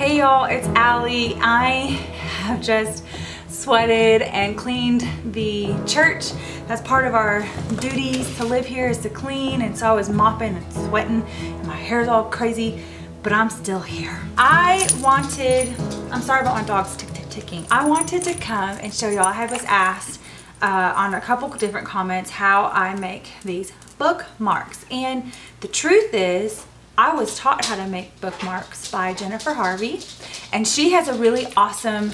Hey y'all, it's Allie. I have just sweated and cleaned the church. That's part of our duties to live here, is to clean, and so I was mopping and sweating and my hair's all crazy, but I'm still here. I'm sorry about my dogs ticking. I wanted to come and show y'all. I was asked on a couple different comments how I make these bookmarks, and the truth is I was taught how to make bookmarks by Jennifer Harvey, and she has a really awesome,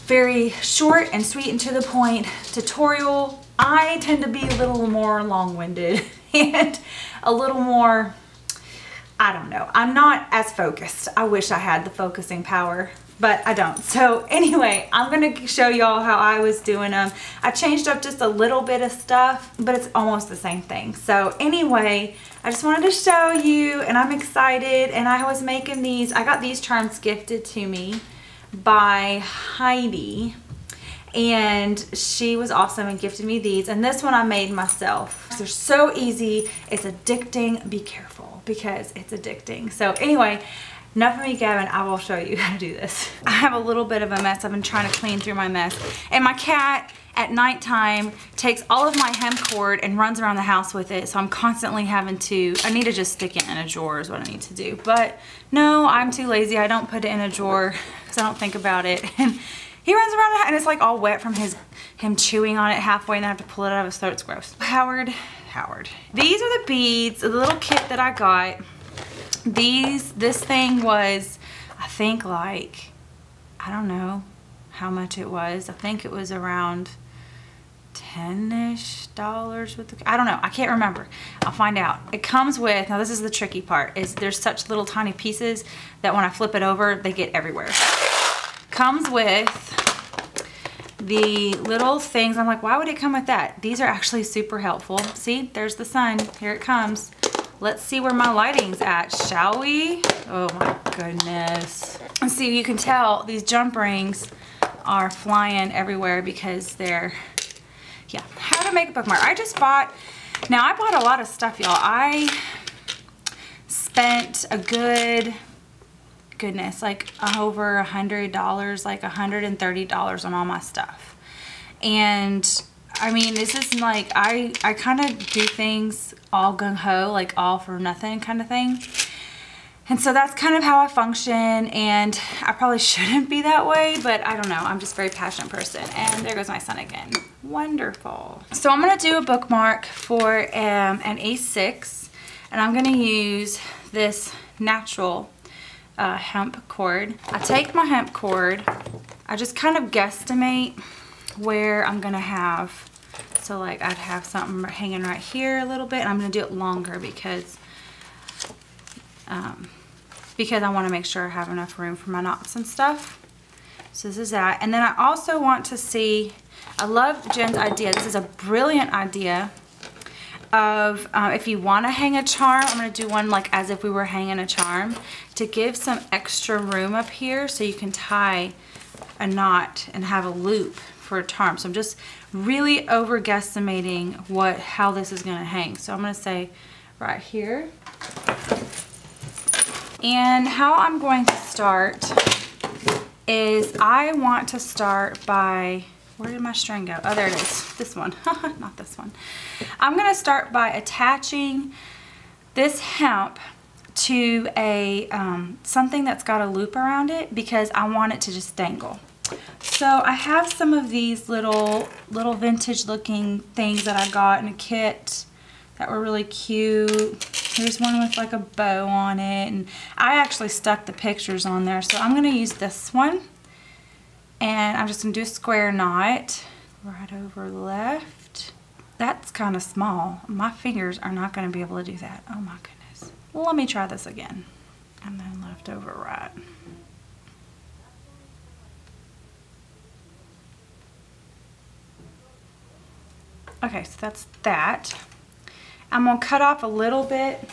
very short and sweet and to the point tutorial. I tend to be a little more long-winded and a little more, I don't know, I'm not as focused. I wish I had the focusing power, but I don't. So anyway, I'm gonna show y'all how I was doing them. I changed up just a little bit of stuff, but it's almost the same thing. So anyway, I just wanted to show you, and I'm excited. And I was making these, I got these charms gifted to me by Heidi, and she was awesome and gifted me these. And this one I made myself. They're so easy, it's addicting. Be careful because it's addicting. So anyway, enough of me gabbing, I will show you how to do this. I have a little bit of a mess. I've been trying to clean through my mess. And my cat at nighttime takes all of my hemp cord and runs around the house with it. So I'm constantly having to, I need to just stick it in a drawer is what I need to do. But no, I'm too lazy. I don't put it in a drawer because I don't think about it. And he runs around and it's like all wet from him chewing on it halfway, and I have to pull it out of his throat. It's gross. Howard. These are the beads, the little kit that I got. This thing was, I think, like, I don't know how much it was. I think it was around $10-ish with the, I don't know, I can't remember. I'll find out. It comes with, now this is the tricky part, is there's such little tiny pieces that when I flip it over, they get everywhere. Comes with the little things. I'm like, why would it come with that? These are actually super helpful. See, there's the sun. Here it comes. Let's see where my lighting's at, shall we? Oh my goodness. And see, you can tell these jump rings are flying everywhere because they're, yeah. How to make a bookmark. I just bought, now I bought a lot of stuff, y'all. I spent a goodness, like over $100, like $130 on all my stuff. And I mean, this is like, I kind of do things all gung-ho, like all for nothing kind of thing. And so that's kind of how I function, and I probably shouldn't be that way, but I don't know. I'm just a very passionate person. And there goes my son again. Wonderful. So I'm going to do a bookmark for an A6, and I'm going to use this natural hemp cord. I take my hemp cord, I just kind of guesstimate where I'm gonna have, so like I'd have something hanging right here a little bit, and I'm gonna do it longer because I want to make sure I have enough room for my knots and stuff. So this is that. And then I also want to see, I love Jen's idea. This is a brilliant idea of if you want to hang a charm, I'm going to do one like as if we were hanging a charm, to give some extra room up here so you can tie a knot and have a loop for a charm. So I'm just really over guesstimating how this is going to hang. So I'm going to say right here. And how I'm going to start is I want to start by, where did my string go? Oh, there it is. This one. Not this one. I'm going to start by attaching this hemp to a something that's got a loop around it because I want it to just dangle. So I have some of these little vintage looking things that I got in a kit that were really cute. Here's one with like a bow on it, and I actually stuck the pictures on there. So I'm going to use this one, and I'm just going to do a square knot right over left. That's kind of small. My fingers are not going to be able to do that. Oh my goodness. Well, let me try this again. And then left over right. Okay, so that's that. I'm going to cut off a little bit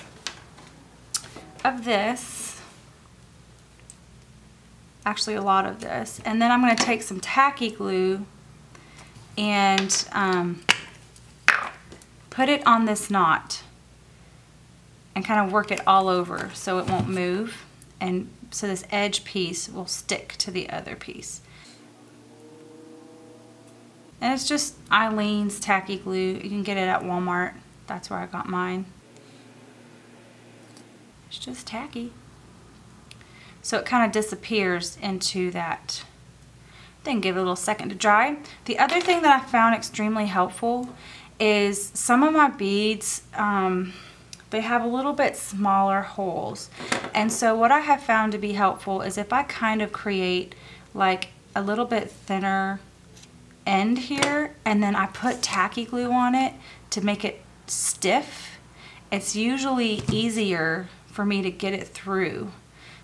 of this, actually a lot of this, and then I'm going to take some tacky glue and put it on this knot and kind of work it all over so it won't move, and so this edge piece will stick to the other piece. And it's just Eileen's Tacky Glue. You can get it at Walmart. That's where I got mine. It's just tacky. So it kind of disappears into that. Then give it a little second to dry. The other thing that I found extremely helpful is some of my beads, they have a little bit smaller holes. And so what I have found to be helpful is if I kind of create like a little bit thinner end here, and then I put tacky glue on it to make it stiff, it's usually easier for me to get it through.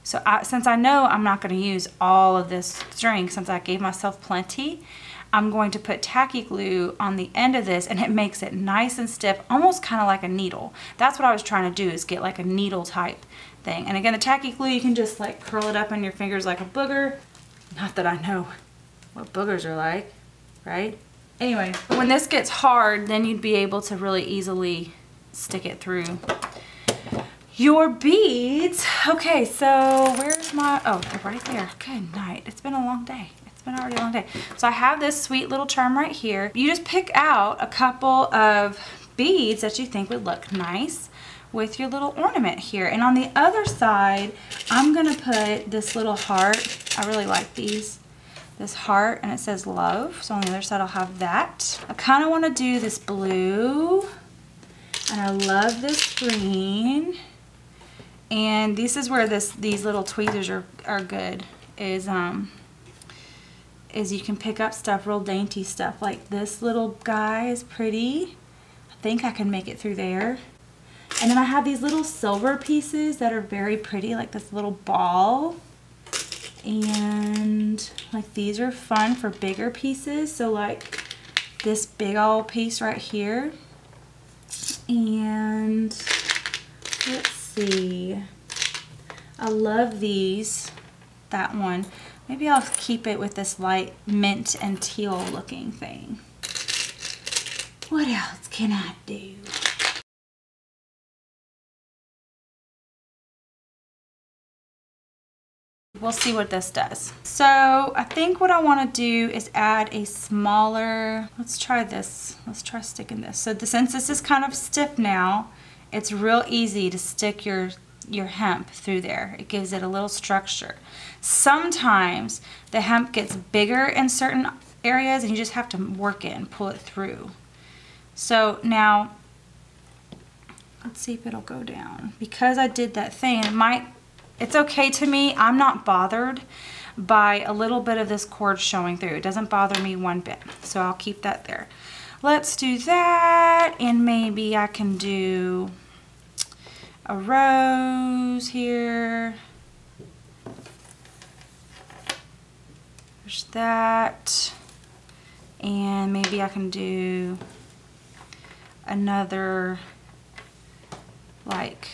So since I know I'm not going to use all of this string, since I gave myself plenty, I'm going to put tacky glue on the end of this, and it makes it nice and stiff, almost kind of like a needle. That's what I was trying to do, is get like a needle type thing. And again, the tacky glue, you can just like curl it up in your fingers like a booger. Not that I know what boogers are like, right? Anyway, when this gets hard, then you'd be able to really easily stick it through your beads. Okay, so where's my, oh, they're right there. Good night. It's been a long day. It's been already a long day. So I have this sweet little charm right here. You just pick out a couple of beads that you think would look nice with your little ornament here. And on the other side, I'm gonna put this little heart. I really like these. This heart, and it says love. So on the other side, I'll have that. I kind of want to do this blue, and I love this green. And this is where these little tweezers are good, is you can pick up stuff, real dainty stuff. Like this little guy is pretty. I think I can make it through there. And then I have these little silver pieces that are very pretty, like this little ball. And like these are fun for bigger pieces. So like this big old piece right here. And let's see. I love these. That one. Maybe I'll keep it with this light mint and teal looking thing. What else can I do? We'll see what this does. So I think what I want to do is add a smaller, let's try this. Let's try sticking this. So since this is kind of stiff now, it's real easy to stick your hemp through there. It gives it a little structure. Sometimes the hemp gets bigger in certain areas and you just have to work it and pull it through. So now, let's see if it'll go down. Because I did that thing, it's okay to me. I'm not bothered by a little bit of this cord showing through. It doesn't bother me one bit. So I'll keep that there. Let's do that, and maybe I can do a rose here. There's that. And maybe I can do another like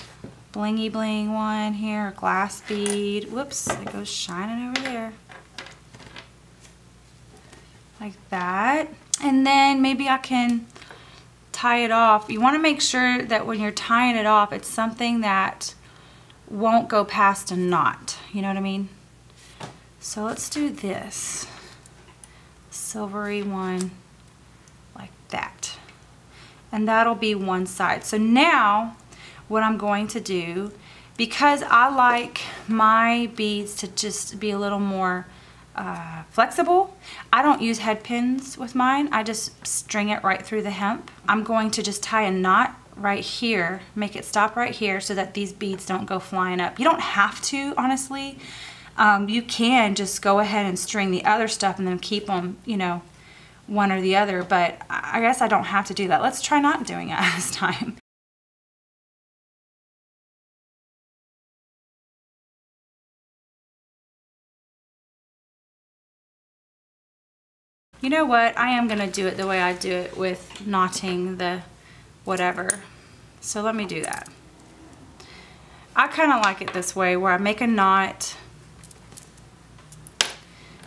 blingy bling one here, a glass bead. Whoops, it goes shining over there. Like that. And then maybe I can tie it off. You want to make sure that when you're tying it off, it's something that won't go past a knot. You know what I mean? So let's do this silvery one like that. And that'll be one side. So now what I'm going to do, because I like my beads to just be a little more flexible, I don't use head pins with mine. I just string it right through the hemp. I'm going to just tie a knot right here, make it stop right here so that these beads don't go flying up. You don't have to, honestly. You can just go ahead and string the other stuff and then keep them, you know, one or the other, but I guess I don't have to do that. Let's try not doing it this time. You know what? I am going to do it the way I do it with knotting the whatever. So let me do that. I kind of like it this way, where I make a knot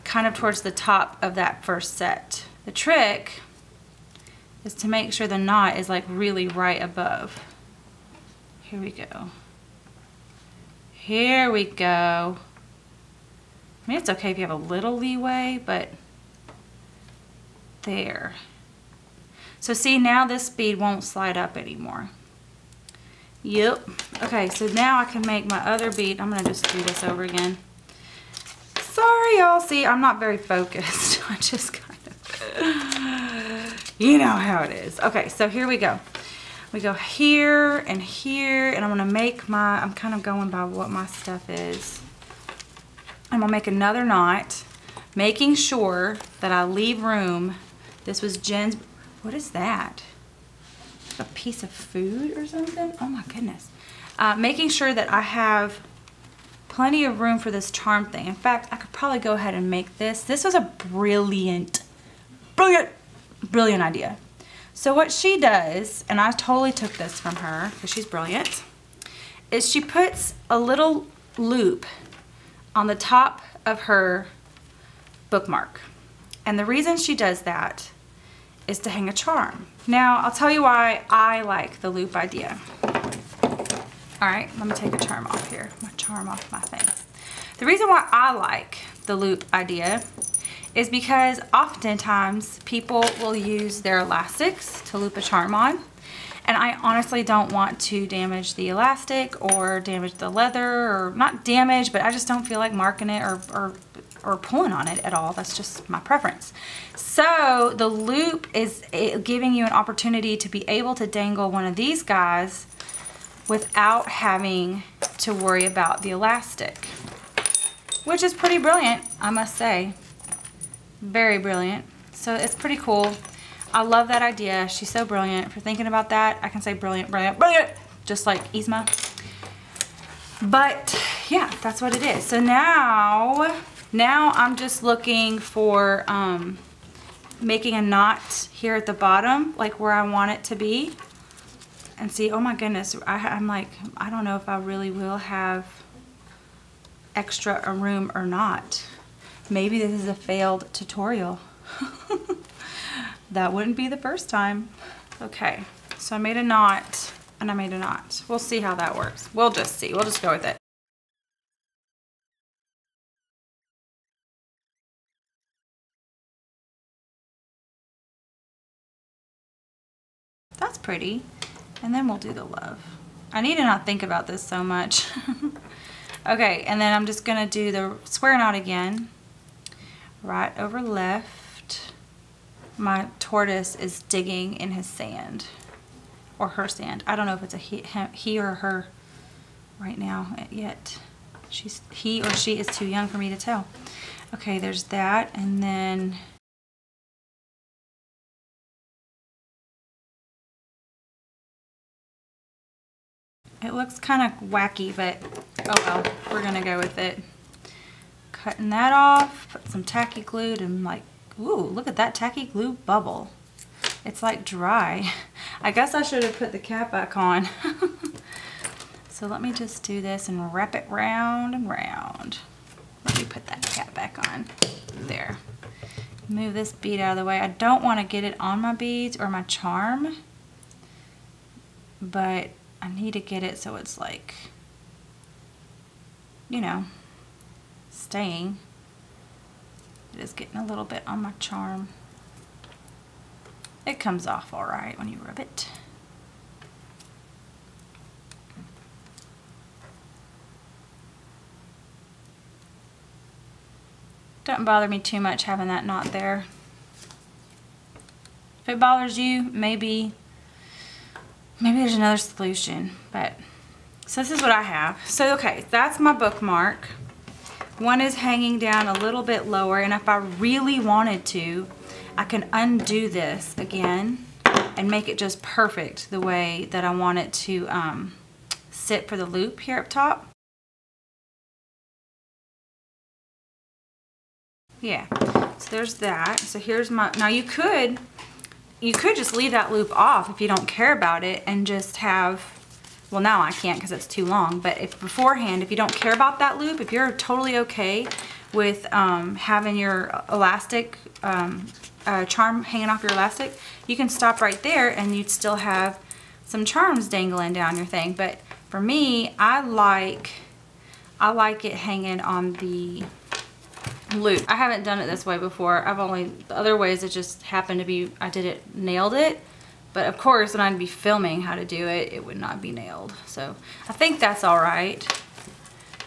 kind of towards the top of that first set. The trick is to make sure the knot is like really right above. Here we go. Here we go. I mean, it's okay if you have a little leeway, but there. So see, now this bead won't slide up anymore. Yep. Okay, so now I can make my other bead. I'm gonna just do this over again. Sorry, y'all. See, I'm not very focused. I just kind of, you know how it is. Okay, so here we go. We go here, and I'm gonna make my, I'm kind of going by what my stuff is. I'm gonna make another knot, making sure that I leave room. This was Jen's, what is that? A piece of food or something? Oh my goodness. Making sure that I have plenty of room for this charm thing. In fact, I could probably go ahead and make this. This was a brilliant idea. So what she does, and I totally took this from her because she's brilliant, is she puts a little loop on the top of her bookmark. And the reason she does that is to hang a charm. Now, I'll tell you why I like the loop idea. All right, let me take a charm off here. My charm off my thing. The reason why I like the loop idea is because oftentimes people will use their elastics to loop a charm on. And I honestly don't want to damage the elastic or damage the leather, or not damage, but I just don't feel like marking it or pulling on it at all. That's just my preference. So the loop is giving you an opportunity to be able to dangle one of these guys without having to worry about the elastic, which is pretty brilliant, I must say. Very brilliant. So it's pretty cool. I love that idea. She's so brilliant for thinking about that. I can say brilliant, brilliant, brilliant, just like Yzma. But yeah, that's what it is. So now I'm just looking for making a knot here at the bottom, like where I want it to be. And see, oh my goodness, I'm like, I don't know if I really will have extra room or not. Maybe this is a failed tutorial. That wouldn't be the first time. Okay, so I made a knot and I made a knot. We'll see how that works. We'll just see, we'll just go with it. That's pretty. And then we'll do the love. I need to not think about this so much. Okay, and then I'm just gonna do the square knot again. Right over left. My tortoise is digging in his sand. Or her sand. I don't know if it's a he or her right now yet. He or she is too young for me to tell. Okay, there's that, and then it looks kind of wacky, but oh well, we're gonna go with it. Cutting that off, put some tacky glue to like, ooh, look at that tacky glue bubble. It's like dry. I guess I should have put the cap back on. So let me just do this and wrap it round and round. Let me put that cap back on. There. Move this bead out of the way. I don't want to get it on my beads or my charm, but I need to get it so it's like, you know, staying. It is getting a little bit on my charm. It comes off all right when you rub it. Doesn't bother me too much having that knot there. If it bothers you, maybe there's another solution, but so this is what I have. So okay, that's my bookmark. One is hanging down a little bit lower, and if I really wanted to, I can undo this again and make it just perfect the way that I want it to sit for the loop here up top. Yeah, so there's that. So here's my, now you could just leave that loop off if you don't care about it and just have, well now I can't because it's too long, but if beforehand, if you don't care about that loop, if you're totally okay with having your elastic, charm hanging off your elastic, you can stop right there and you'd still have some charms dangling down your thing. But for me, I like it hanging on the loop. I haven't done it this way before. The other ways it just happened to be, nailed it. But of course, when I'd be filming how to do it, it would not be nailed. So I think that's all right.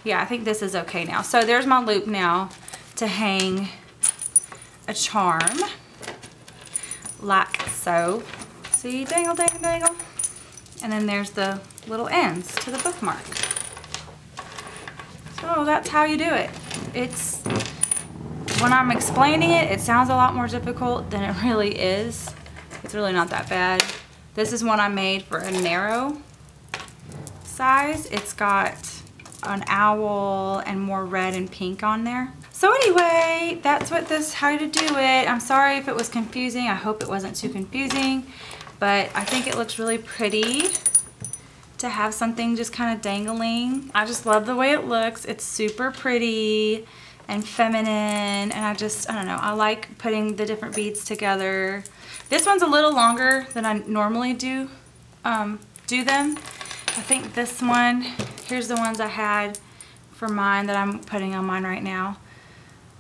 Yeah, I think this is okay now. So there's my loop now to hang a charm, like so. See, dangle, dangle, dangle. And then there's the little ends to the bookmark. So that's how you do it. When I'm explaining it, it sounds a lot more difficult than it really is. It's really not that bad. This is one I made for a narrow size. It's got an owl and more red and pink on there. So anyway, that's how to do it. I'm sorry if it was confusing. I hope it wasn't too confusing, but I think it looks really pretty to have something just kind of dangling. I just love the way it looks. It's super pretty and feminine, and I don't know, I like putting the different beads together. This one's a little longer than I normally do them. I think this one, here's the ones I had for mine that I'm putting on mine right now.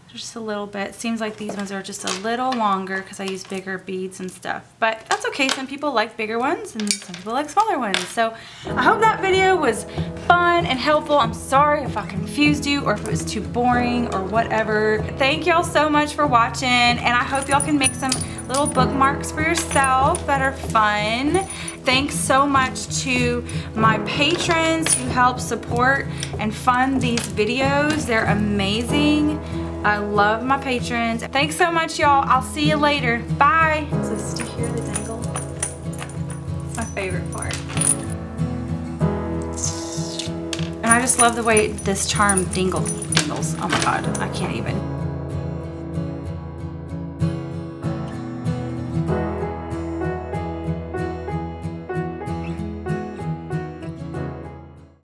Just a little bit. Seems like these ones are just a little longer because I use bigger beads and stuff. But that's okay. Some people like bigger ones and some people like smaller ones. So I hope that video was fun and helpful. I'm sorry if I confused you or if it was too boring or whatever. Thank y'all so much for watching, and I hope y'all can make some little bookmarks for yourself that are fun. Thanks so much to my patrons who help support and fund these videos. They're amazing. I love my patrons. Thanks so much, y'all. I'll see you later. Bye. So did you hear the dangle? It's my favorite part. And I just love the way this charm dingles. Oh my God, I can't even.